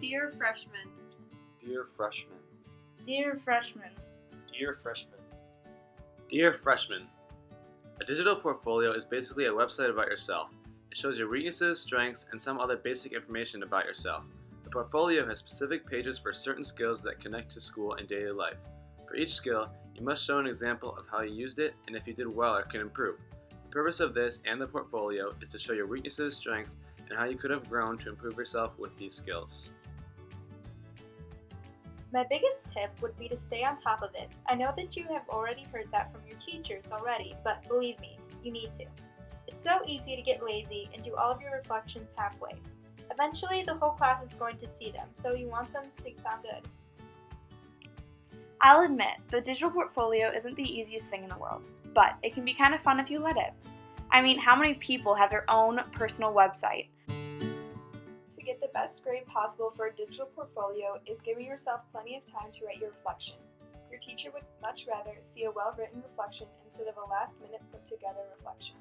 Dear Freshman. Dear Freshman. Dear Freshman. Dear Freshman. Dear Freshman. A digital portfolio is basically a website about yourself. It shows your weaknesses, strengths, and some other basic information about yourself. The portfolio has specific pages for certain skills that connect to school and daily life. For each skill, you must show an example of how you used it and if you did well or can improve. The purpose of this and the portfolio is to show your weaknesses, strengths, and how you could have grown to improve yourself with these skills. My biggest tip would be to stay on top of it. I know that you have already heard that from your teachers already, but believe me, you need to. It's so easy to get lazy and do all of your reflections halfway. Eventually, the whole class is going to see them, so you want them to sound good. I'll admit, the digital portfolio isn't the easiest thing in the world, but it can be kind of fun if you let it. I mean, how many people have their own personal website? To get the best grade possible for a digital portfolio is giving yourself plenty of time to write your reflection. Your teacher would much rather see a well-written reflection instead of a last-minute put-together reflection.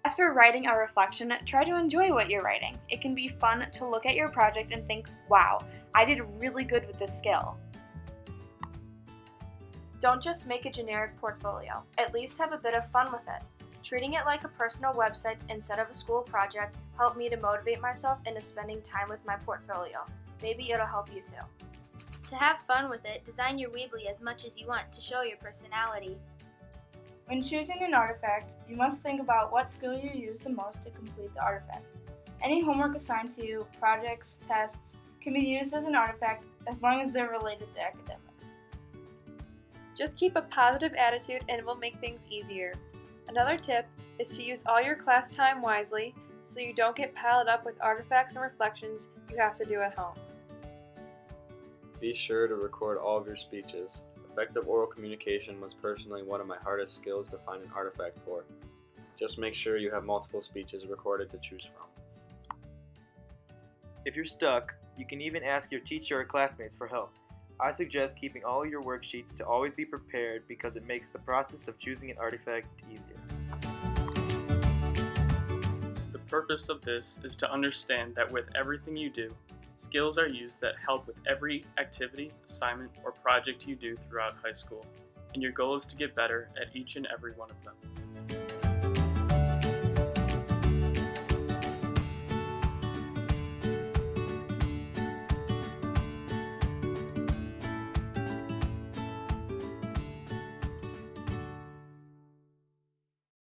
As for writing a reflection, try to enjoy what you're writing. It can be fun to look at your project and think, wow, I did really good with this skill. Don't just make a generic portfolio. At least have a bit of fun with it. Treating it like a personal website instead of a school project helped me to motivate myself into spending time with my portfolio. Maybe it'll help you too. To have fun with it, design your Weebly as much as you want to show your personality. When choosing an artifact, you must think about what skill you use the most to complete the artifact. Any homework assigned to you, projects, tests, can be used as an artifact as long as they're related to academics. Just keep a positive attitude and it will make things easier. Another tip is to use all your class time wisely so you don't get piled up with artifacts and reflections you have to do at home. Be sure to record all of your speeches. Effective oral communication was personally one of my hardest skills to find an artifact for. Just make sure you have multiple speeches recorded to choose from. If you're stuck, you can even ask your teacher or classmates for help. I suggest keeping all your worksheets to always be prepared because it makes the process of choosing an artifact easier. The purpose of this is to understand that with everything you do, skills are used that help with every activity, assignment, or project you do throughout high school, and your goal is to get better at each and every one of them.